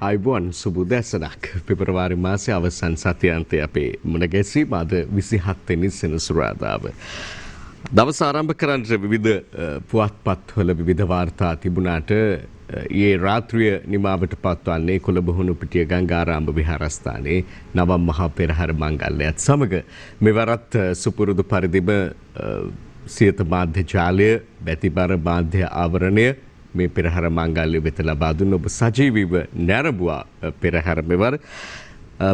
අයිබෝන් සුබුදැසනක් පෙබරවාරි මාසයේ අවසන් සතියාන්තයේ අපේ මුණ ගැසීම අද 27 වෙනි සෙනසුරාදාව. දවස ආරම්භ කරන්නට විවිධ පුවත්පත්වල විවිධ වාර්තා තිබුණාට ඊයේ රාත්‍රිය නිමාවට පත්වන්නේ කොළඹ හුණුපිටිය ගංගාරාම විහාරස්ථානයේ නවම් මහා පෙරහර මංගල්‍යයත් සමග මෙවරත් සුපුරුදු පරිදිම සියත මාධ්‍ය ජාලය බැතිබර මාධ්‍ය ආවරණය මේ පෙරහර මංගල්‍ය වෙත ලබා දුන්න ඔබ සජීවීව නැරඹුවා පෙරහර මෙවර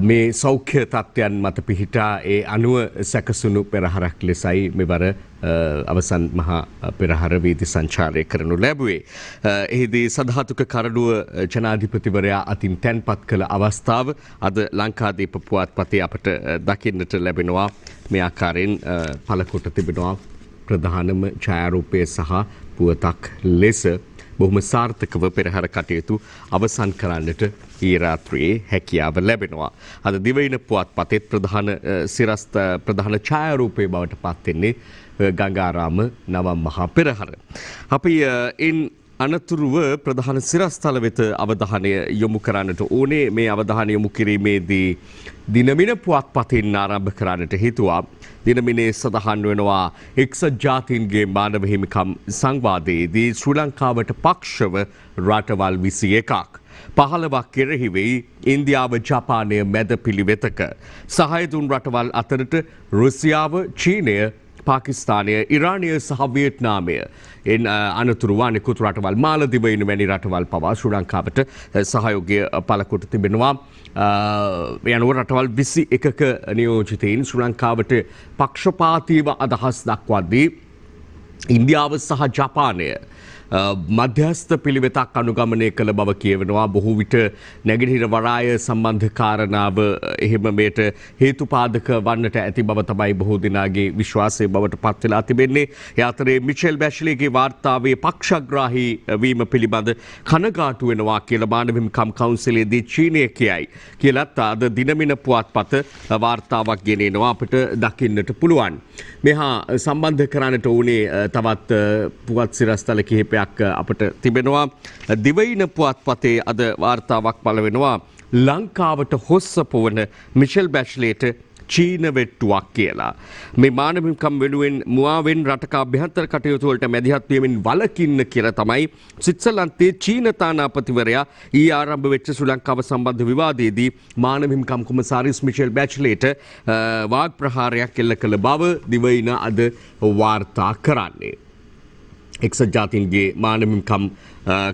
මේ සෞඛ්‍ය තත්ත්වයන් මත පිහිටා ඒ අනුව සැකසුණු පෙරහරක් ලෙසයි මෙවර අවසන් මහා පෙරහර වීදි සංචාරය කරනු ලැබුවේ. එහිදී සධාතුක කරඩුව ජනාධිපතිවරයා අතින් තැන්පත් කළ අවස්ථාව අද ලංකාදීප පුවත්පතේ අපට දකින්නට ලැබෙනවා. මේ ආකාරයෙන් පළකොට තිබෙනවා ප්‍රධානම ඡායාරූපය සහ පුවතක් ලෙස බොහොම සාර්ථකව පෙරහර කටයුතු අවසන් කරන්නට ඊයේ රාත්‍රියේ හැකියාව ලැබෙනවා. අද දිවයින පුවත්පතේ ප්‍රධාන ඡායාරූපයේ බවට පත් වෙන්නේ ගංගාරාම නවම් මහා පෙරහර. අපි ඉන් අනතුරුව ප්‍රධාන සිරස්තල වෙත අවධානය යොමු කරන්නට ඕනේ. මේ අවධානය යොමු කිරීමේදී දිනමින පුවත්පතින් ආරම්භ කරන්නට හිතුවා. දිනමිනේ සඳහන් වෙනවා එක්සත් ජාතීන්ගේ මානව හිමිකම් සංවාදයේදී ශ්‍රී ලංකාවට පක්ෂව රටවල් 21ක් 15ක් කෙරෙහි වෙයි ඉන්දියාව ජපානය මැද පිළිවෙතක සහාය දුන් රටවල් අතරට රුසියාව චීනය පාකිස්තානය ඉරානය සහ වියට්නාමය අනතුරුව අනෙකුත් රටවල් මාලදිවයින වැනි රටවල් පවා ශ්‍රී ලංකාවට සහයෝගය පළකොට තිබෙනවා. යනුව රටවල් 21ක නියෝජිතයින් ශ්‍රී ලංකාවට පක්ෂපාතීව අදහස් දක්වද්දී ඉන්දියාව සහ ජපානය මධ්‍යස්ථ පිළිවෙතක් අනුගමනය කළ බව කියවෙනවා. බොහෝ විට නැගෙනහිර වරාය සම්බන්ධ කාරණාව එහෙම මේට හේතුපාදක වන්නට ඇති බව තමයි බොහෝ දෙනාගේ විශ්වාසය බවට පත් වෙලා තිබෙන්නේ. ඒ අතරේ මිෂෙල් බැෂ්ලීගේ වාර්තාවේ පක්ෂග්‍රාහී වීම පිළිබඳ කනගාටු වෙනවා කියලා මානව හිමිකම් කවුන්සිලයේදී චීනය කියයි කියලත් අද දිනමින පුවත්පත වාර්තාවක් ගෙනෙනවා අපිට දකින්නට පුළුවන්. මෙහා සම්බන්ධ කරන්නට ඕනේ තවත් පුවත් සිරස්තල කිහිපයක් අපට තිබෙනවා. දිවයින පුවත්පතේ අද වාර්තාවක් පළ වෙනවා ලංකාවට හොස්ස පොවන මිෂෙල් බැෂ්ලේට චීන වෙට්ටුවක් කියලා. මේ මානව හිමිකම් වෙනුවෙන් මුවාවෙන් රටක අභ්‍යන්තර කටයුතු වලට මැදිහත් වීමෙන් වළකින්න කියලා තමයි ස්විට්සර්ලන්තයේ චීන තානාපතිවරයා ඊ ආරම්භ වෙච්ච ශ්‍රී ලංකාව සම්බන්ධ විවාදයේදී මානව හිමිකම් කොමසාරිස් මිෂෙල් බැෂ්ලේට වාග් ප්‍රහාරයක් එල්ල කළ බව දිවයින අද වාර්තා කරන්නේ. එක්සත් ජාතීන්ගේ මානව හිමිකම්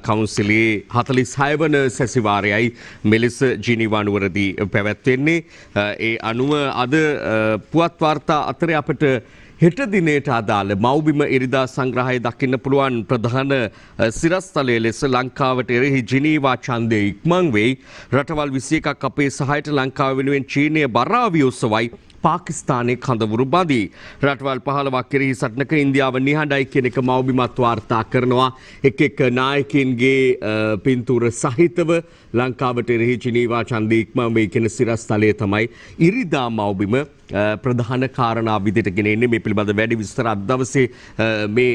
කවුන්සිලයේ 46 වන සැසිවාරයයි මෙලෙස ජිනීවා නුවරදී පැවැත්වෙන්නේ. ඒ අනුව අද පුවත් වාර්තා අතරේ අපට හෙට දිනේට අදාළ මව්බිම ඉරිදා සංග්‍රහය දකින්න පුළුවන් ප්‍රධාන සිරස්තලයේ ලෙස ලංකාවට එරෙහි ජිනීවා ඡන්දය ඉක්මන් වෙයි. රටවල් 21ක් අපේ සහායට ලංකාව වෙනුවෙන් චීනය බරාවිය උසවයි. පාකිස්තානයේ කඳවුරු බඳී. රටවල් 15ක් කෙරෙහි සටනක ඉන්දියාව නිහඬයි කියන එක මව්බිමත් වාර්තා කරනවා. එක් නායකයින්ගේ පින්තූර සහිතව ලංකාවට එරෙහි ජිනීවා ඡන්දය ඉක්මන් වෙයි කියන සිරස්තලයේ තමයි ඉරිදා මව්බිම ප්‍රධාන කාරණා විදිහට ගෙන එන්නේ. මේ පිළිබඳ වැඩි විස්තර අද දවසේ මේ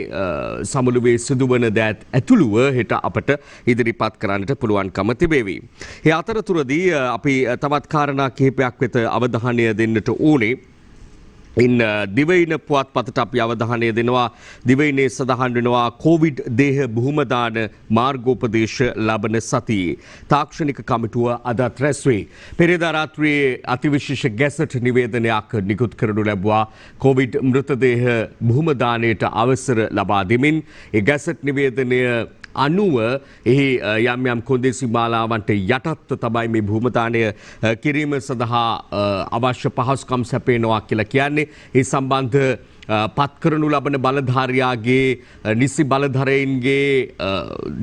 සමුළුවේ සිදුවන දෑත් ඇතුළුව හෙට අපට ඉදිරිපත් කරන්නට පුළුවන්කම තිබේවි. ඒ අතරතුරදී අපි තවත් කාරණා කිහිපයක් වෙත අවධානය දෙන්නට ඕනේ. ඉන් දිවයින පුවත්පතට අපි අවධානය දෙනවා. දිවයිනේ සඳහන් වෙනවා කොවිඩ් දේහ බුහුමදාන මාර්ගෝපදේශ ලබන සතියේ තාක්ෂණික කමිටුව අදත් රැස් වේ. පෙරේදා රාත්‍රියේ අතිවිශේෂ ගැසට් නිවේදනයක් නිකුත් කරනු ලැබුවා කොවිඩ් මෘතදේහ බුහුමදානයට අවසර ලබා දෙමින්. ඒ ගැසට් නිවේදනය අනුව එහි යම් යම් කොන්දේසි මාලාවන්ට යටත්ව තමයි මේ භූමදානය කිරීම සඳහා අවශ්‍ය පහසුකම් සැපේනවා කියලා කියන්නේ. ඒ සම්බන්ධ පත් කරනු ලබන බලධාරියාගේ නිසි බලධරයින්ගේ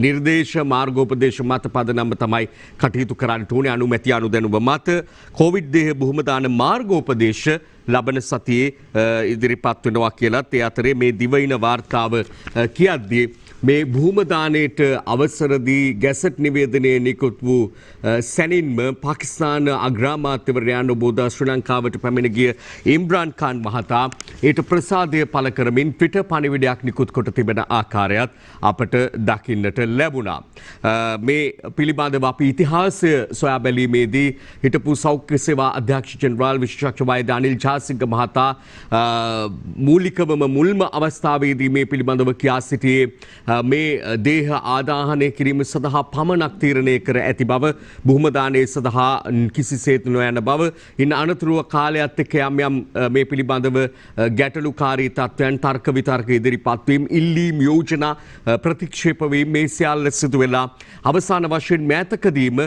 නිර්දේශ මාර්ගෝපදේශ මත පදනම තමයි කටයුතු කරන්නට ඕනේ. අනුමැති අනුදැනුම මත කොවිඩ් දේහ බුහුමදාන මාර්ගෝපදේශ ලබන සතියේ ඉදිරිපත් වෙනවා කියලත් ඒ අතරේ මේ දිවයින වාර්තාව කියද්දී මේ භූමදානයට අවසර දී ගැසට් නිවේදනයේ නිකුත් වූ සැනින්ම පාකිස්තාන අග්‍රාමාත්‍යවරයා නොබෝදා ශ්‍රී ලංකාවට පැමිණ ගිය ඉම්රාන් ඛාන් මහතා ඊට ප්‍රසාදය පළ කරමින් ට්විටර් පණිවිඩයක් නිකුත් කොට තිබෙන ආකාරයත් අපට දකින්නට ලැබුණා. මේ පිළිබඳව අපි ඉතිහාසය සොයා බැලීමේදී හිටපු සෞඛ්‍ය සේවා අධ්‍යක්ෂ ජෙනරාල් විශේෂඥ වෛද්‍ය අනිල් ජාසිංහ මහතා මූලිකවම මුල්ම අවස්ථාවේදී මේ පිළිබඳව කියා සිටියේ මේ දේහ ආදාහනය කිරීම සඳහා පමණක් තීරණය කර ඇති බව බුහුමදානය සඳහා කිසිසේත් නොයන බව ඉන් අනතුරුව කාලයත් එක්ක යම් මේ පිළිබඳව ගැටලුකාරී තත්ත්වයන් තර්ක විතර්ක ඉදිරිපත් වීම ඉල්ලීම් යෝජනා ප්‍රතික්ෂේප වීම මේ සියල්ල සිදු වෙලා අවසාන වශයෙන් මෑතකදීම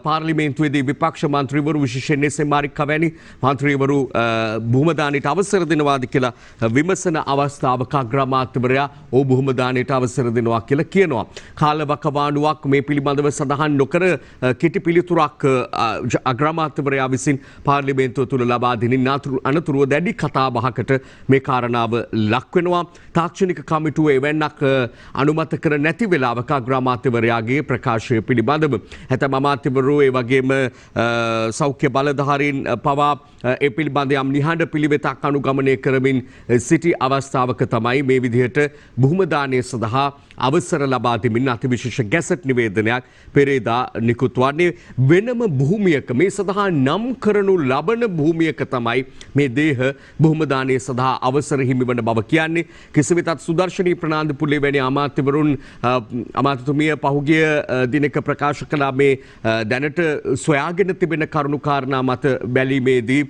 පාර්ලිමේන්තුවේදී විපක්ෂ මන්ත්‍රීවරු විශේෂයෙන් එස්.එම්.ආරික්කා වැනි මන්ත්‍රීවරු බුහුමදානයට අවසර දෙනවාද කියලා විමසන අවස්ථාවක අග්‍රාමාත්‍යවරයා ඕ බුහුමදානයට අවසර දෙනවා කියලා කියනවා. කාලවකවානුවක් මේ පිළිබඳව සඳහන් නොකර කෙටි පිළිතුරක් අග්‍රාමාත්‍යවරයා විසින් පාර්ලිමේන්තුව තුළ ලබා දෙනින් අනතුරුව දැඩි කතාබහකට මේ කාරණාව ලක් වෙනවා. තාක්ෂණික කමිටුව එවැන්නක් අනුමත කර නැති වෙලාවක අග්‍රාමාත්‍යවරයාගේ ප්‍රකාශය පිළිබඳව ඇතැම් අමාත්‍යවරු ඒ වගේම සෞඛ්‍ය බලධාරීන් පවා ඒ පිළිබඳ යම් නිහඬ පිළිවෙතක් අනුගමනය කරමින් සිටි අවස්ථාවක තමයි මේ විදිහට බුහුමදානය සඳහා අවසර ලබා දෙමින් අතිවිශේෂ ගැසට් නිවේදනයක් පෙරේදා නිකුත් වන්නේ. වෙනම භූමියක මේ සඳහා නම් කරනු ලබන භූමියක තමයි මේ දේහ බුහුමදානය සඳහා අවසර හිමිවන බව කියන්නේ. කෙසේවෙතත් සුදර්ශනී ප්‍රනාන්දුපුලේ වැනි අමාත්‍යවරුන් අමාත්‍යතුමිය පහුගිය දිනක ප්‍රකාශ කළා මේ දැනට සොයාගෙන තිබෙන කරුණු කාරණා මත බැලීමේදී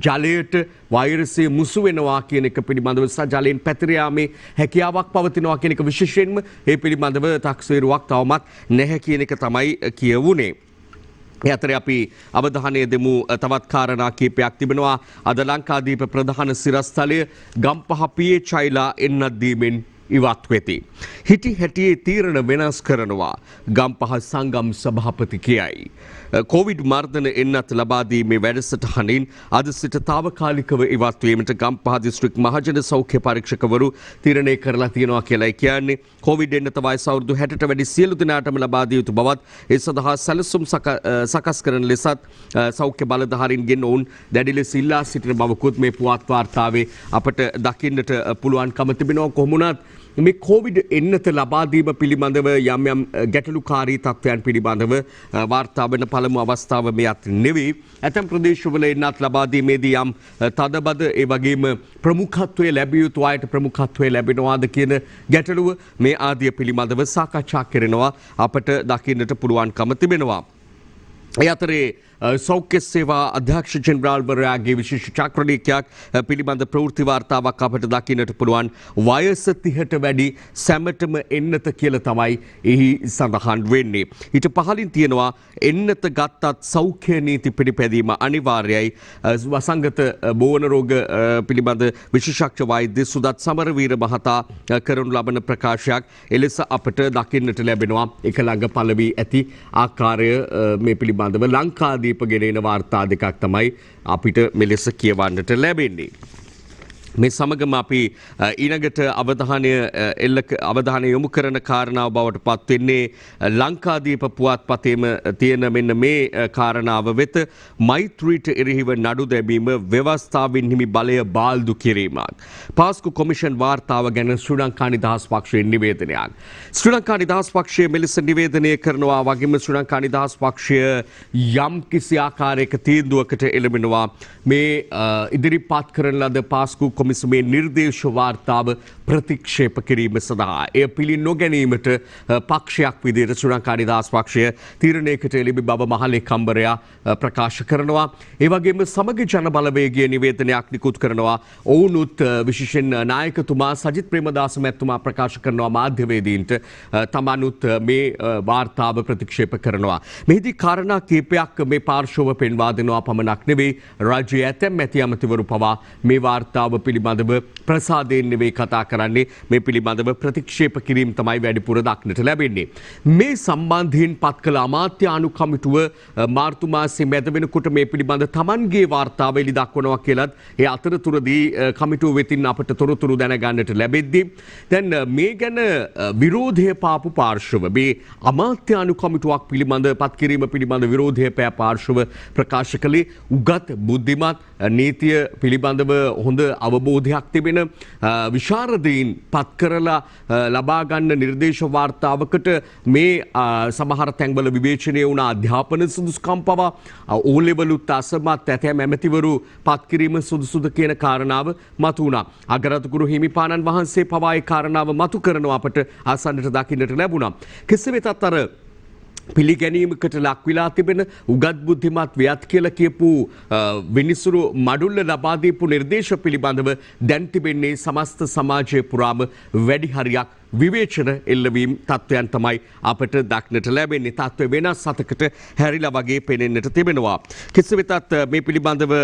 ජලයට වෛරසය මුසු වෙනවා කියන එක පිළිබඳව සහ ජලයෙන් පැතිර යාමේ හැකියාවක් පවතිනවා කියන එක විශේෂයෙන්ම ඒ පිළිබඳව තක්සේරුවක් තවමත් නැහැ කියන එක තමයි කියවුනේ. ඒ අතරේ අපි අවධානය දෙමු තවත් කාරණා කීපයක් තිබෙනවා. අද ලංකාදීප ප්‍රධාන සිරස්තලය ගම්පහ PHIලා එන්නත් දීමෙන් ඉවත් වෙති. හිටි හැටියේ තීරණ වෙනස් කරනවා ගම්පහ සංගම් සභාපති කියයි. කොවිඩ් මර්ධන එන්නත් ලබා දීමේ වැඩසටහනින් අද සිට తాවකාලිකව ඉවත් වීමට ගම්පහ දිස්ත්‍රික් මහජන සෞඛ්‍ය පරීක්ෂකවරු තීරණය කරලා තියෙනවා කියලායි කියන්නේ. කොවිඩ් එන්නත වයස අවුරුදු 60ට වැඩි සියලු දෙනාටම ලබා දිය යුතු බවත් ඒ සඳහා සැලසුම් සකස් කරන ලෙසත් සෞඛ්‍ය බලධාරීන්ගෙන් ඔවුන් දැඩි ලෙස ඉල්ලා සිටින බවකුත් මේ පුවත් වාර්තාවේ අපට දකින්නට පුළුවන්කම තිබෙනවා. කොහොමුණත් මේ කොවිඩ් එන්නත ලබා දීම පිළිබඳව යම් යම් ගැටලුකාරී තත්ත්වයන් පිළිබඳව වාර්තා වෙන පළමු අවස්ථාව මෙයත් නෙවෙයි. ඇතැම් ප්‍රදේශවල එන්නත් ලබා දීමේදී යම් තදබද ඒ වගේම ප්‍රමුඛත්වයේ ලැබිය යුතු අයට ප්‍රමුඛත්වයේ ලැබෙනවාද කියන ගැටලුව මේ ආදිය පිළිබඳව සාකච්ඡා කරනවා අපට දකින්නට පුළුවන්කම තිබෙනවා. ඒ අතරේ සෞඛ්‍ය සේවා අධ්‍යක්ෂ ජෙනරාල්වරයාගේ විශේෂ චක්‍රලේඛයක් පිළිබඳ ප්‍රවෘත්ති වාර්තාවක් අපට දකින්නට පුළුවන්. වයස 30ට වැඩි සැමටම එන්නත කියලා තමයි එහි සඳහන් වෙන්නේ. ඊට පහලින් තියෙනවා එන්නත ගත්තත් සෞඛ්‍ය නීති පිළිපැදීම අනිවාර්යයි. වසංගත බෝවන රෝග පිළිබඳ විශේෂඥ වෛද්‍ය සුදත් සමරවීර මහතා කරනු ලබන ප්‍රකාශයක් එලෙස අපට දකින්නට ලැබෙනවා. එක ළඟ පළ වී ඇති ආකාරය මේ පිළිබඳව ලංකාදී ගෙන වාර්තා දෙකක් තමයි අපිට මෙලෙස කියවන්නට ලැබෙන්නේ. මේ සමගම අපි ඊළඟට අවධානය යොමු කරන කාරණාව බවට පත් වෙන්නේ ලංකාදීප පුවත්පතේම තියෙන මෙන්න මේ කාරණාව වෙත මෛත්‍රීට එරෙහිව නඩු දැමීම ව්‍යවස්ථාවෙන් හිමි බලය බාල්දු කිරීමක්. පාස්කු කොමිෂන් වාර්තාව ගැන ශ්‍රී ලංකා නිදහස් පක්ෂයේ නිවේදනයක්. ශ්‍රී ලංකා නිදහස් පක්ෂය මෙලෙස නිවේදනය කරනවා වගේම ශ්‍රී ලංකා නිදහස් පක්ෂය යම් කිසි ආකාරයක තීන්දුවකට එළඹෙනවා මේ ඉදිරිපත් කරන ලද පාස්කු කොමිසමේ නිර්දේශ වාර්තාව ප්‍රතික්ෂේප කිරීම සඳහා එය පිළි නොගැනීමට පක්ෂයක් විදිහට ශ්‍රී ලංකා නිදහස් පක්ෂය තීරණයකට එළඹි බව මහලේකම්වරයා ප්‍රකාශ කරනවා. ඒ වගේම සමග ජන බලවේගයේ නිවේදනයක් නිකුත් කරනවා. ඔවුනුත් විශේෂයෙන් නායකතුමා සජිත් ප්‍රේමදාස මැතිතුමා ප්‍රකාශ කරනවා මාධ්‍යවේදීන්ට තමනුත් මේ වාර්තාව ප්‍රතික්ෂේප කරනවා. මෙහිදී කාරණා කීපයක් මේ පාර්ශව පෙන්වා දෙනවා පමණක් නෙවෙයි රාජ්‍යයේ ඇතැම් මැති ඇමතිවරු පවා මේ වාර්තාව පිළිබඳව ප්‍රසාදයෙන් නෙවෙයි කතා කරන්නේ මේ පිළිබඳව ප්‍රතික්ෂේප කිරීම තමයි වැඩිපුර දක්නට ලැබෙන්නේ. මේ සම්බන්ධයෙන් පත් කළ අමාත්‍ය අනුකමිටුව මාර්තු මාසයේ මැද වෙනකොට මේ පිළිබඳ තමන්ගේ වාර්තාව එළි දක්වනවා කියලත් ඒ අතරතුරදී කමිටුව වෙතින් අපට තොරතුරු දැනගන්නට ලැබෙද්දී දැන් මේ ගැන විරෝධය පාපු පාර්ශව මේ අමාත්‍ය අනුකමිටුවක් පිළිබඳ පත් කිරීම පිළිබඳ විරෝධය පෑ පාර්ශව ප්‍රකාශ කළේ උගත් බුද්ධිමත් නීතිය පිළිබඳව හොඳ අවබෝධයක් තිබෙන විශාරදීන් පත් කරලා ලබා ගන්න නිර්දේශ වාර්තාවකට මේ සමහර තැන්වල විවේචනය වුණ අධ්‍යාපන සුදුසුකම් පවා ඕ ලෙවලුත් අසමත් ඇතැම් ඇමතිවරු පත් කිරීම සුදුසුද කියන කාරණාව මතු වුණා. අගරාධිකරු හිමිපාණන් වහන්සේ පවා ඒ කාරණාව මතු කරනවා අපට ආසන්නට දකින්නට ලැබුණා. කෙසේ වෙතත් අර පිළිගැනීමකට ලක් වෙලා තිබෙන උගත් බුද්ධිමත් ව්‍යත් කියලා කියපු විනිසුරු මඩුල්ල ලබා දීපු නිර්දේශ පිළිබඳව දැන් තිබෙන්නේ සමස්ත සමාජය පුරාම වැඩි හරියක් විවේචන එල්ලවීම් තත්ත්වයන් තමයි අපට දක්නට ලැබෙන්නේ. තත්ත්ව වෙනස් සතකට හැරිලා වගේ පෙනෙන්නට තිබෙනවා. කෙසේ වෙතත් මේ පිළිබඳව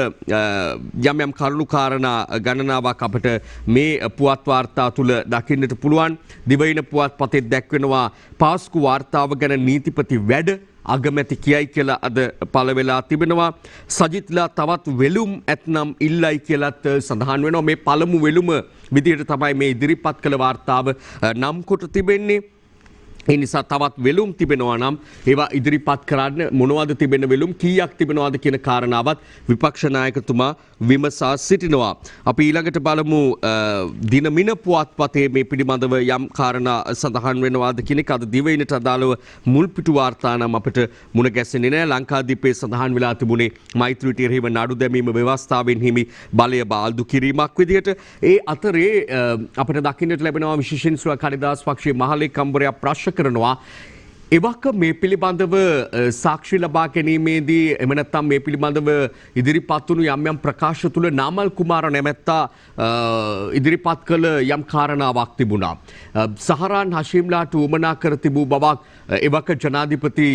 යම් යම් කරුණු කාරණා ගණනාවක් අපට මේ පුවත් වාර්තා තුල දකින්නට පුළුවන්. දිවයින පුවත්පතේ දැක්වෙනවා පාස්කු වාර්තාව ගැන නීතිපති වැඩ අගමැති කියයි කියලා අද පළ වෙලා තිබෙනවා. සජිත්ලා තවත් වෙලුම් ඇතනම් ඉල්ලයි කියලත් සඳහන් වෙනවා. මේ පළමු වෙලුම විදිහට තමයි මේ ඉදිරිපත් කළ වාර්තාව නම් කොට තිබෙන්නේ. ඒ නිසා තවත් වෙලුම් තිබෙනවා නම් ඒවා ඉදිරිපත් කරන්න මොනවද තිබෙන වෙලුම් කීයක් තිබෙනවද කියන කාරණාවත් විපක්ෂ නායකතුමා විමසා සිටිනවා. අපි ඊළඟට බලමු දිනමින පුවත්පතේ මේ පිළිබඳව යම් කාරණා සඳහන් වෙනවාද කියන එක. අද දිවයිනට අදාළව මුල් පිටු වාර්තා නම් අපිට මුණ ගැසෙන්නේ නැහැ. ලංකාදීපේ සඳහන් වෙලා තිබුණේ මෛත්‍රීට එරෙහිව නඩු දැමීම ව්‍යවස්ථාවෙන් හිමි බලය බාල්දු කිරීමක් විදිහට. ඒ අතරේ අපිට දකින්නට ලැබෙනවා විශේෂයෙන් කනිදාස් පක්ෂයේ මහලේකම්වරයා ප්‍රශ්න කරනවා එවක මේ පිළිබඳව සාක්ෂි ලබා ගැනීමේදී එම නැත්නම් මේ පිළිබඳව ඉදිරිපත් වුණු යම් යම් ප්‍රකාශ තුල නාමල් කුමාර නැමැත්තා ඉදිරිපත් කළ යම් කාරණාවක් තිබුණා. සහරාන් හෂීම්ලාට උමනා කර තිබූ බවක් එවක ජනාධිපති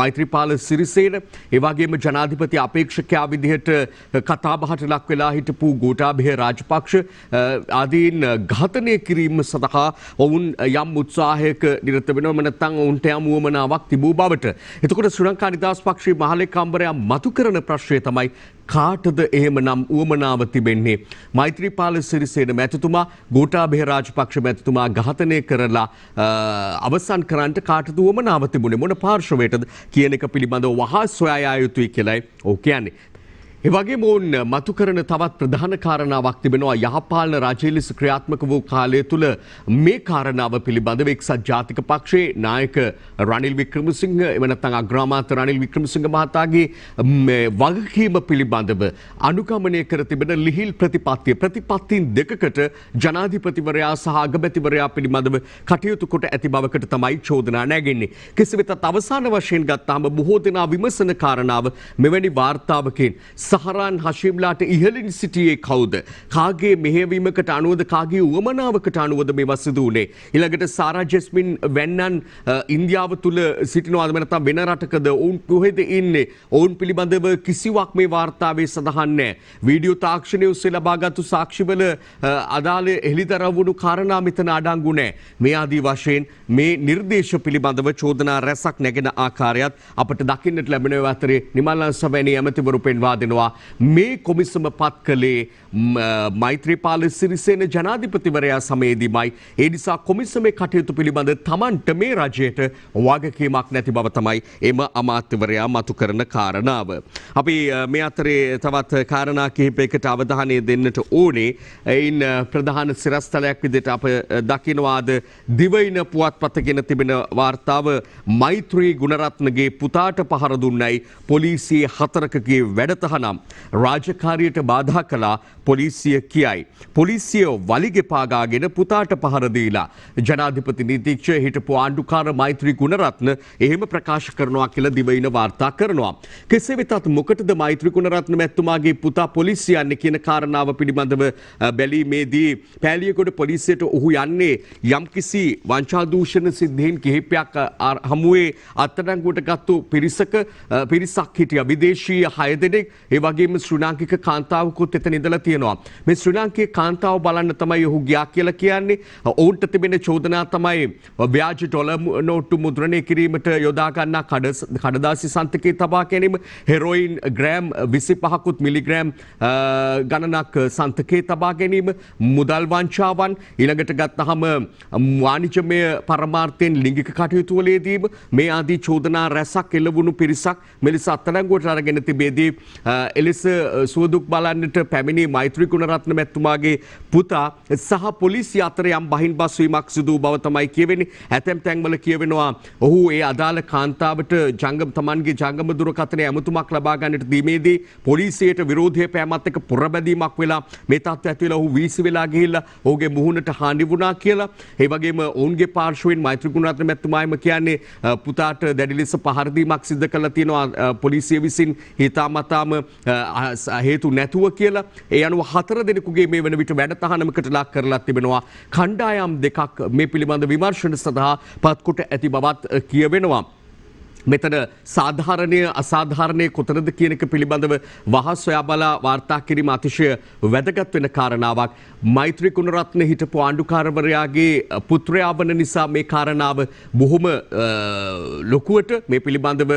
මෛත්‍රීපාල සිරිසේන ඒ වගේම ජනාධිපති අපේක්ෂකයා විදිහට කතාබහට ලක් වෙලා හිටපු ගෝඨාභය රාජපක්ෂ ආදීන් ඝාතනය කිරීම සඳහා ඔවුන් යම් උත්සාහයක නිරත වෙනවම නැත්නම් ඔවුන්ට යම් උවමනාවක් තිබූ බවට. එතකොට ශ්‍රී ලංකා නිදහස් පක්ෂයේ මහලේකම්වරයා මතු කරන ප්‍රශ්නය තමයි කාටද එහෙමනම් උවමනාව තිබෙන්නේ? මෛත්‍රීපාල සිරිසේන මැතිතුමා ගෝඨාභය රාජපක්ෂ මැතිතුමා ඝාතනය කරලා අවසන් කරන්නට කාටද උවමනාව තිබුණේ? මොන පාර්ශවයටද කියන එක පිළිබඳව වහා සොයා යා යුතුයි කියලායි ඔව් කියන්නේ. ඒ වගේම ඔවුන් මතු කරන තවත් ප්‍රධාන කාරණාවක් තිබෙනවා. යහපාලන රජය ලෙස ක්‍රියාත්මක වූ කාලය තුල මේ කාරණාව පිළිබඳව එක්සත් ජාතික පක්ෂයේ නායක රනිල් වික්‍රමසිංහ එව නැත්නම් අග්‍රාමාත්‍ය රනිල් වික්‍රමසිංහ මහතාගේ වගකීම පිළිබඳව අනුගමනය කර තිබෙන ලිහිල් ප්‍රතිපත්තීන් දෙකකට ජනාධිපතිවරයා සහ අගමැතිවරයා පිළිබඳව කටයුතු කොට ඇති බවකට තමයි චෝදනා නැගෙන්නේ. කෙසේ වෙතත් අවසාන වශයෙන් ගත්තාම බොහෝ දෙනා විමසන කාරණාව මෙවැනි වාර්තාවකින් සහරාන් හෂීම්ලාට ඉහළින් සිටියේ කවුද? කාගේ මෙහෙයවීමකට අනුවද කාගේ උවමනාවකට අනුවද මේවා සිදු වුණේ? ඊළඟට සාරා ජෙස්මින් වැන්නන් ඉන්දියාව තුල සිටිනවාද නැත්නම් වෙන රටකද? ඔවුන් කොහෙද ඉන්නේ? ඔවුන් පිළිබඳව කිසිවක් මේ වාර්තාවේ සඳහන් නැහැ. වීඩියෝ තාක්ෂණය ඔස්සේ ලබාගත්තු සාක්ෂිවල අදාළ එළිදරව් වුණු කාරණා මෙතන අඩංගු නැහැ. මේ ආදී වශයෙන් මේ නිර්දේශ පිළිබඳව චෝදනා රැසක් නැගෙන ආකාරයත් අපට දකින්නට ලැබෙන අතරේ නිමල් අංශවැනි ඇමතිවරු පෙන්වා දෙනවා. මේ කොමිසම පත් කළේ මෛත්‍රීපාල සිරිසේන ජනාධිපතිවරයා සමයේදීමයි. ඒ නිසා කොමිසමේ කටයුතු පිළිබඳ තමන්ට මේ රජයට වගකීමක් නැති බව තමයි එම අමාත්‍යවරයා මතු කරන කාරණාව. අපි මේ අතරේ තවත් කාරණා කිහිපයකට අවධානය දෙන්නට ඕනේ. එයින් ප්‍රධාන සිරස්තලයක් විදිහට අප දකිනවාද දිවයින පුවත්පතගෙන තිබෙන වාර්තාව මෛත්‍රී ගුණරත්නගේ පුතාට පහර දුන්නයි පොලිසියේ 4කගේ වැඩතහනම් රාජකාරියට බාධා කළා පොලිසිය කියයි. පොලිසිය වලිගෙ පාගාගෙන පුතාට පහර දීලා ජනාධිපති නීතිඥ හිටපු ආණ්ඩුකාර මෛත්‍රී ගුණරත්න එහෙම ප්‍රකාශ කරනවා කියලා දිවයින වාර්තා කරනවා. කෙසේ වෙතත් මොකටද මෛත්‍රී ගුණරත්න මැතිතුමාගේ පුතා පොලිසිය යන්නේ කියන කාරණාව පිළිබඳව බැලීමේදී පෑලියගොඩ පොලිසියට ඔහු යන්නේ යම්කිසි වංචා දූෂණ සිද්ධීන් කිහිපයක් හමුවේ අත්අඩංගුවට ගත්තු පිරිසක් හිටියා. විදේශීය 6 දෙනෙක් ඒ වගේම ශ්‍රී ලාංකික කාන්තාවකුත් එතන ඉඳලා තියෙනවා. මේ ශ්‍රී ලාංකික කාන්තාව බලන්න තමයි ඔහු ගියා කියලා කියන්නේ. ඔවුන්ට තිබෙන චෝදනා තමයි ව්‍යාජ ඩොලර් නෝට්ටු මුද්‍රණය කිරීමට යොදා ගන්නා කඩදාසි සන්තකයේ තබා ගැනීම, හෙරොයින් ග්‍රෑම් 25කුත් මිලිග්‍රෑම් ගණනක් සන්තකයේ තබා ගැනීම, මුදල් වංචාවන්, ඊළඟට ගත්තහම වාණිජමය පරමාර්ථයෙන් ලිංගික කටයුතු වලදීම මේ ආදී චෝදනා රැසක් එළවුණු පිරිසක් මෙලෙස අත්අඩංගුවට අරගෙන තිබෙදී එලෙස සුවදුක් බලන්නට පැමිණි මෛත්‍රී ගුණරත්න මැතිතුමාගේ පුතා සහ පොලිසිය අතර යම් බහින්බස් වීමක් සිදු වූ බව තමයි කියවෙන්නේ. ඇතැම් තැන්වල කියවෙනවා ඔහු ඒ අදාළ කාන්තාවට තමන්ගේ ජංගම දුරකථනයේ ඇමතුමක් ලබා ගන්නට දීමේදී පොලිසියට විරෝධය පෑමත් එක්ක පුරබැදීමක් වෙලා මේ තත්ත්වය ඇති වෙලා ඔහු වීසි වෙලා ගිහිල්ලා ඔහුගේ මුහුණට හානි වුණා කියලා. ඒ වගේම ඔවුන්ගේ පාර්ශවයෙන් මෛත්‍රී ගුණරත්න මැතිතුමාම කියන්නේ පුතාට දැඩි ලෙස පහර දීමක් සිදු කළා තියෙනවා පොලිසිය විසින් හිතාමතාම හේතු නැතුව කියලා. ඒ අනුව 4 දෙනෙකුගේ මේ වන විට වැඩතහනමකට ලක් කරලා තිබෙනවා. කණ්ඩායම් දෙකක් මේ පිළිබඳ විමර්ශන සඳහා පත්කොට ඇති බවත් කියවෙනවා. මෙතන සාධාරණය අසාධාරණය කොතනද කියන එක පිළිබඳව වහස් සොයා බලා වාර්තා කිරීම අතිශය වැදගත් වෙන කාරණාවක්. මෛත්‍රී ගුණරත්න හිටපු ආණ්ඩුකාරවරයාගේ පුත්‍රයා වන නිසා මේ කාරණාව බොහොම ලොකුවට මේ පිළිබඳව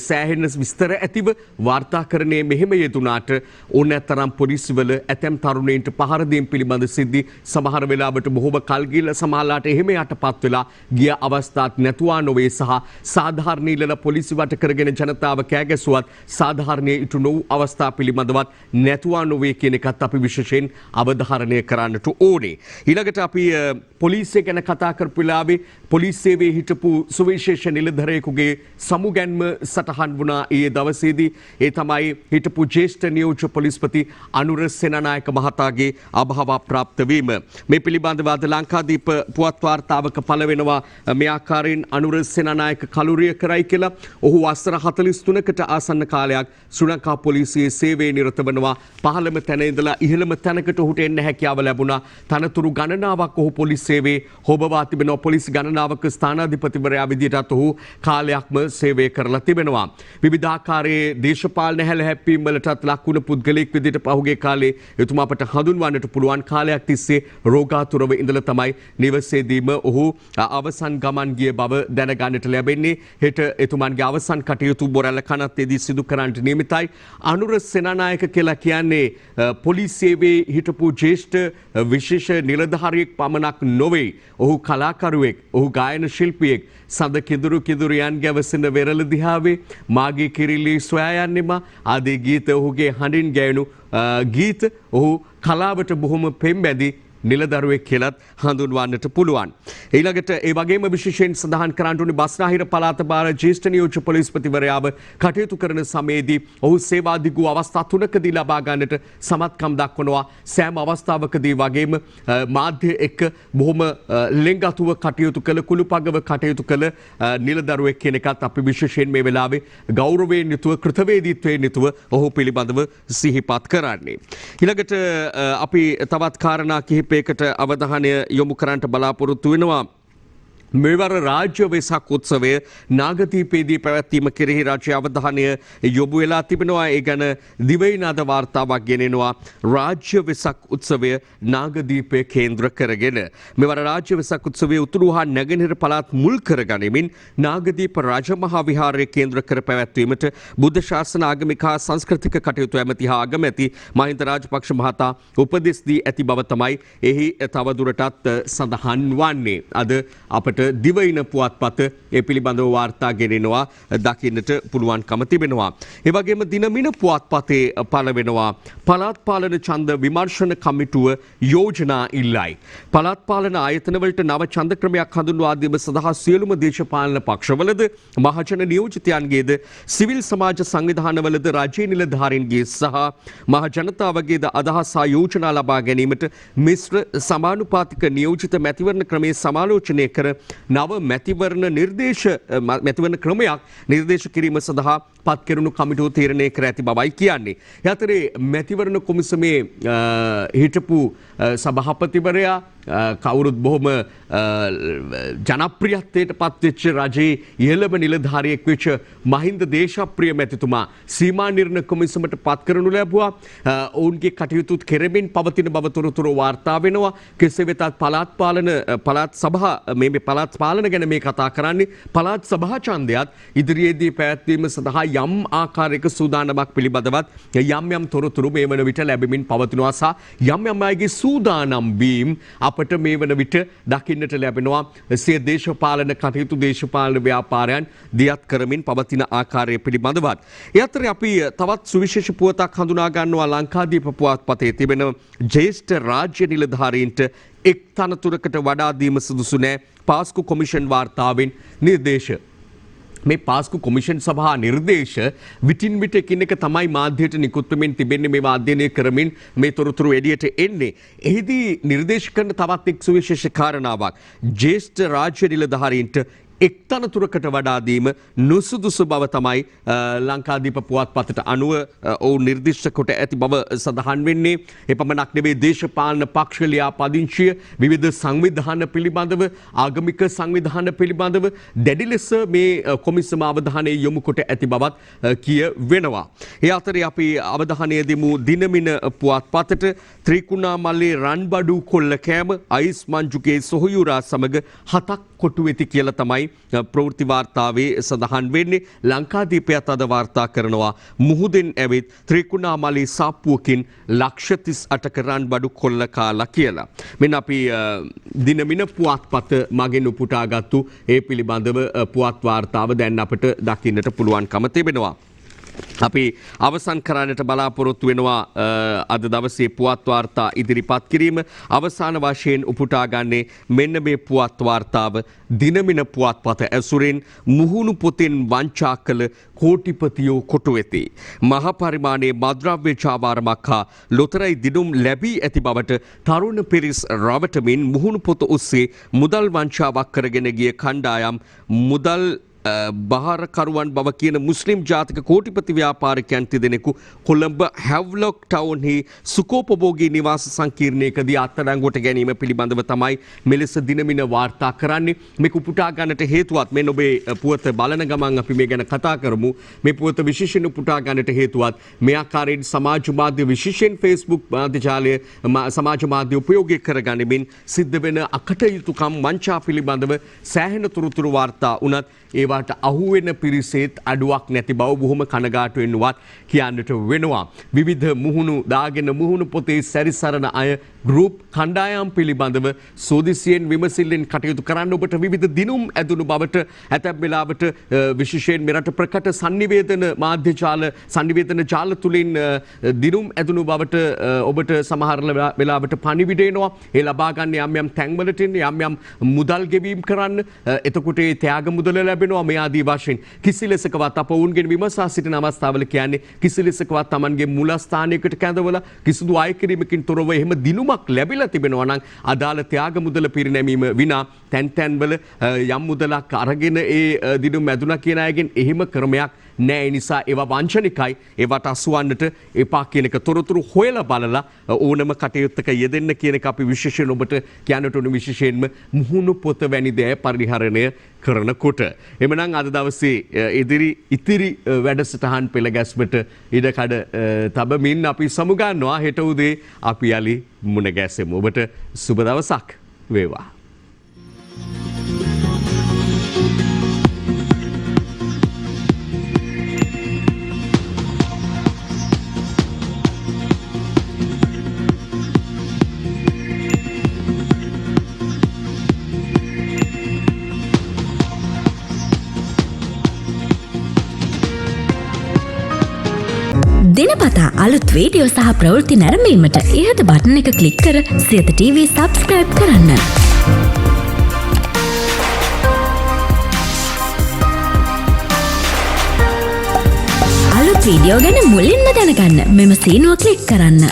සෑහෙන විස්තර ඇතිව වාර්තාකරණයේ මෙහෙම යෙදුනාට ඕනෑතරම් පොලිසිවල ඇතැම් තරුණයින්ට පහර දීම් පිළිබඳ සිද්ධි සමහර වෙලාවට බොහොම කල් ගිහිල්ලා සමහරලාට එහෙම යටපත් වෙලා ගිය අවස්ථාත් නැතුවා නොවේ සහ සාධාරණීල පොලිසි වට කරගෙන ජනතාව කෑගැසුවත් සාධාරණයේ ඉටු නොවූ අවස්ථා පිළිබඳවත් නැතුවා නොවේ කියන එකත් අපි විශේෂයෙන් අවධාරණය කරන්නට ඕනේ. ඊළඟට අපි පොලිසිය ගැන කතා කරපු වෙලාවේ පොලිස් සේවයේ හිටපු සුවිශේෂ නිලධරයෙකුගේ සමුගැන්ම සටහන් වුණා ඊයේ දවසේදී. ඒ තමයි හිටපු ජ්‍යෙෂ්ඨ නියෝජ්‍ය පොලිස්පති අනුර සේනානායක මහතාගේ අභාව ප්‍රාප්ත වීම. මේ පිළිබඳව අද ලංකාදීප පුවත් වාර්තාවක පළ වෙනවා මේ ආකාරයෙන් අනුර සේනානායක කලුරිය කරයි කියලා. ඔහු වසර 43කට ආසන්න කාලයක් ශ්‍රී ලංකා පොලිසියේ සේවයේ නිරත වෙනවා. පහළම තැන ඉඳලා ඉහළම තැනකට ඔහුට එන්න හැකියාව ලැබුණා. තනතුරු ගණනාවක් ඔහු පොලිස් සේවයේ හොබවා තිබෙනවා. පොලිස් ගණනාවක ස්ථානාධිපතිවරයා විදිහටත් ඔහු කාලයක්ම සේවය කරලා තිබෙනවා. විවිධාකාරයේ දේශපාලන හැලහැප්පීම් වලටත් ලක් වුණ පුද්ගලෙක් විදිහට පහුගිය කාලේ එතුමා අපට හඳුන්වන්නට පුළුවන් කාලයක් තිස්සේ රෝගාතුරව ඉඳලා තමයි නිවසේදීම ඔහු අවසන් ගමන් ගිය බව දැනගන්නට ලැබෙන්නේ. හෙට එතුමන්ගේ අවසන් කටයුතු බොරැල්ල කනත්තේදී සිදු කරන්නට නියමිතයි. අනුර සේනානායක කියලා කියන්නේ පොලිස් සේවයේ හිටපු ජ්‍යෙෂ්ඨ විශේෂ නිලධාරියෙක් පමණක් නොවේ. ඔහු කලාකරුවෙක්, ඔහු ගායන ශිල්පියෙක්. සඳ කිදුරු කිදුරියන් ගැවසෙන වෙරළ දිහාවේ මාගේ කිරිලි සොයා යන්නෙම ආදී ගීත ඔහුගේ හඬින් ගැයුණු ගීත ඔහු කලාවට බොහොම පෙම්බැදි නිලදරුවෙක් කියලත් හඳුන්වන්නට පුළුවන්. ඊළඟට ඒ වගේම විශේෂයෙන් සඳහන් කරන්න ඕනේ බස්නාහිර පළාත භාර ජ්‍යෙෂ්ඨ නියෝජ්‍ය පොලිස්පතිවරයාව කටයුතු කරන සමයේදී ඔහු සේවා දිගු අවස්ථා 3කදී ලබා ගන්නට සමත්කම් දක්වනවා. සෑම අවස්ථාවකදී වගේම මාධ්‍ය එක්ක බොහොම ලෙන්ගතුව කටයුතු කළ කුළුපගව කටයුතු කළ නිලදරුවෙක් කියන එකත් අපි විශේෂයෙන් මේ වෙලාවේ ගෞරවයෙන් යුතුව කෘතවේදීත්වයෙන් යුතුව ඔහු පිළිබඳව සිහිපත් කරන්නේ. ඊළඟට අපි තවත් කාරණා කිහිප කට අවධානය යොමු කරන්නට බලාපොරොත්තු වෙනවා. මෙවර රාජ්‍ය වෙසක් උත්සවය නාගදීපේදී පැවැත්වීම කෙරෙහි රාජ්‍ය අවධානය යොමු වෙලා තිබෙනවා. ඒ ගැන දිවයින අද වාර්තාවක් ගෙනෙනවා. රාජ්‍ය වෙසක් උත්සවය නාගදීපය කේන්ද්‍ර කරගෙන මෙවර රාජ්‍ය වෙසක් උත්සවය උතුරු හා නැගෙනහිර පළාත් මුල් කරගනිමින් නාගදීප රාජමහා විහාරය කේන්ද්‍ර කර පැවැත්වීමට බුද්ධ ශාසන ආගමික හා සංස්කෘතික කටයුතු ඇමති හා අගමැති මහින්ද රාජපක්ෂ මහතා උපදෙස් දී ඇති බව තමයි එහි තවදුරටත් සඳහන් වන්නේ. අද අපට දිවයින පුවත්පත ඒ පිළිබඳව වාර්තා ගෙනෙනවා දකින්නට පුළුවන්කම තිබෙනවා. ඒ වගේම දිනමින පුවත්පතේ පළ වෙනවා පළාත් පාලන ඡන්ද විමර්ශන කමිටුව යෝජනා ඉල්ලයි. පළාත් පාලන ආයතනවලට නව ඡන්ද ක්‍රමයක් හඳුන්වා දීම සඳහා සියලුම දේශපාලන පක්ෂවලද මහජන නියෝජිතයන්ගේද සිවිල් සමාජ සංවිධානවලද රාජ්‍ය නිලධාරීන්ගේ සහ මහ ජනතාවගේද අදහස් හා යෝජනා ලබා ගැනීමට මිශ්‍ර සමානුපාතික නියෝජිත මැතිවරණ ක්‍රමයේ සමාලෝචනය කර නව මැතිවරණ ක්‍රමයක් නිර්දේශ කිරීම සඳහා පත් කෙරුණු කමිටුව තීරණය කර ඇති බවයි කියන්නේ. ඒ අතරේ මැතිවරණ කොමිසමේ හිටපු සභාපතිවරයා කවුරුත් බොහොම ජනප්‍රියත්වයට පත්වෙච්ච රජයේ ඉහළම නිලධාරියෙක් වෙච්ච මහින්ද දේශප්‍රිය මැතිතුමා සීමා නිර්ණය කොමිසමට පත් කරනු ලැබුවා. ඔවුන්ගේ කටයුතු කෙරෙමින් පවතින බව තොරතුරු වාර්තා වෙනවා. කෙසේ වෙතත් පළාත් පාලන ගැන මේ කතා කරන්නේ. පළාත් සභා ඡන්දයත් ඉදිරියේදී පැවැත්වීම සඳහා යම් ආකාරයක සූදානමක් පිළිබඳවත් යම් තොරතුරු මේ වන විට ලැබෙමින් පවතිනවා සහ යම් අයගේ සූදානම් වීම අපට මේ වන විට දකින්නට ලැබෙනවා. සිය දේශපාලන කටයුතු දේශපාලන ව්‍යාපාරයන් දියත් කරමින් පවතින ආකාරය පිළිබඳවත්. ඒ අතරේ අපි තවත් සුවිශේෂ පුවතක් හඳුනා ගන්නවා ලංකාදීප පුවත්පතේ තිබෙන ජ්‍යෙෂ්ඨ රාජ්‍ය නිලධාරීන්ට එක් තනතුරකට වඩා දීම සුදුසු නෑ පාස්කු කොමිෂන් වාර්තාවෙන් නිර්දේශ. මේ පාස්කු කොමිෂන් සභා නිර්දේශ විටින් විට එකිනෙක තමයි මාධ්‍යයට නිකුත් වෙමින් තිබෙන්නේ මේවා අධ්‍යයනය කරමින් මේ තොරතුරු එළියට එන්නේ. එහිදී නිර්දේශ කරන තවත් එක් සුවිශේෂ කාරණාවක් ජ්‍යෙෂ්ඨ රාජ්‍ය නිලධාරීන්ට එක් තනතුරකට වඩා දීම නුසුදුසු බව තමයි ලංකාදීප පුවත්පතට අනුව ඔවුන් නිර්දිෂ්ට කොට ඇති බව සඳහන් වෙන්නේ. එපමණක් නෙවෙයි දේශපාලන පක්ෂ ලියාපදිංචිය විවිධ සංවිධාන පිළිබඳව ආගමික සංවිධාන පිළිබඳව දැඩි ලෙස මේ කොමිසම අවධානය යොමු කොට ඇති බවත් කිය වෙනවා. ඒ අතරේ අපි අවධානය දෙමු දිනමින පුවත්පතට ත්‍රිකුණාමල්ලේ රන්බඩු කොල්ලකෑම අයිස් මංජුගේ සොහොයුරා සමග 7ක් කොටු වෙති කියලා තමයි ප්‍රවෘත්ති වාර්තාවේ සඳහන් වෙන්නේ. ලංකාදීපයත් අද වාර්තා කරනවා මුහුදෙන් ඇවිත් ත්‍රිකුණාමලී සාප්පුවකින් ලක්ෂ 38ක රන්බඩු කොල්ල කාලා කියලා. මෙන්න අපි දිනමින පුවත්පත මගින් උපුටාගත්තු ඒ පිළිබඳව පුවත් වාර්තාව දැන් අපට දකින්නට පුළුවන්කම තිබෙනවා. අපි අවසන් කරන්නට බලාපොරොත්තු වෙනවා අද දවසේ පුවත් වාර්තා ඉදිරිපත් කිරීම. අවසාන වශයෙන් උපුටා ගන්නේ මෙන්න මේ පුවත් වාර්තාව දිනමින පුවත්පත ඇසුරින් මුහුණු පොතෙන් වංචා කළ කෝටිපතියෝ කොටු වෙති. මහ පරිමාණයේ මද්‍රව්‍ය චාවාරමක් හා ලොතරැයි දිනුම් ලැබී ඇති බවට තරුණ පිරිස් රවටමින් මුහුණු පොත ඔස්සේ මුදල් වංචාවක් කරගෙන ගිය කණ්ඩායම් මුදල් බහරකරුවන් බව කියන මුස්ලිම් ජාතික කෝටිපති ව්‍යාපාරිකයන් තිදෙනෙකු කොළඹ හැව්ලොක් ටවුන්හි සුකෝපභෝගී නිවාස සංකීර්ණයකදී අත්අඩංගුවට ගැනීම පිළිබඳව තමයි මෙලෙස දිනමින වාර්තා කරන්නේ. මේක උපුටා ගන්නට හේතුවත් මේ ඔබේ පුවත බලන ගමන් අපි මේ ගැන කතා කරමු. මේ පුවත විශේෂයෙන් උපුටා ගන්නට හේතුවත් මේ ආකාරයෙන් සමාජ මාධ්‍ය විශේෂයෙන් Facebook මාධ්‍ය ජාලය සමාජ මාධ්‍ය උපයෝගී කරගනිමින් සිද්ධ වෙන අකටයුතුකම් වංචා පිළිබඳව සෑහෙන තොරතුරු වාර්තා වුණත් ඒවට අහුවෙන පිරිසෙත් අඩුවක් නැති බව බොහොම කනගාටුවෙන්වත් කියන්නට වෙනවා. විවිධ මුහුණු දාගෙන මුහුණු පොතේ සැරිසරන අය ගෲප් කණ්ඩායම් පිළිබඳව සෝදිසියෙන් විමසිල්ලෙන් කටයුතු කරන්න ඔබට විවිධ දිනුම් ඇදුණු බවට ඇතැම් වෙලාවට විශේෂයෙන් මෙරට ප්‍රකට sannivedana මාධ්‍ය ජාල sannivedana ජාල තුලින් දිනුම් ඇදුණු බවට ඔබට සමහර වෙලාවට පණිවිඩ එනවා. ඒ ලබා ගන්න යම් තැන්වලට යම් මුදල් ගෙවීම් කරන්න. එතකොට ඒ ත්‍යාග මුදල ලැබෙනවා මේ ආදී වශයෙන් කිසි ලෙසකවත් අප ඔවුන්ගෙන් විමසා සිටින අවස්ථාවල කියන්නේ කිසි ලෙසකවත් Tamanගේ මූලස්ථානයකට කැඳවලා කිසිදු අය කිරීමකින් තොරව එහෙම දිනුමක් ලැබිලා තිබෙනවා නම් අදාළ ත්‍යාග මුදල පිරිනැමීම විනා තැන්වල යම් මුදලක් අරගෙන ඒ දිනුම් ඇදුණා කියන අයගෙන් එහෙම ක්‍රමයක් නෑ. ඒ නිසා ඒවා වංචනිකයි. ඒවට අසුවන්නට එපා කියන එක තොරතුරු හොයලා බලලා ඕනම කටයුත්තක යෙදෙන්න කියන එක අපි විශේෂයෙන් ඔබට කියන්නට ඕන විශේෂයෙන්ම මුහුණු පොත වැනි දෑ පරිහරණය කරනකොට. එමනම් අද දවසේ ඉතිරි වැඩසටහන් පෙළ ගැස්මට ඉඩකඩ තබමින් අපි සමුගන්නවා. හෙට උදේ අපි යලි මුණ ගැසෙමු. ඔබට සුබ දවසක් වේවා. දිනපතා අලුත් වීඩියෝ සහ ප්‍රවෘත්ති නැරඹීමට ඉහත බටන් එක ක්ලික් කර සියත TV සබ්ස්ක්‍රයිබ් කරන්න. අලුත් වීඩියෝ ගැන මුලින්ම දැනගන්න මෙම සීනුව ක්ලික් කරන්න.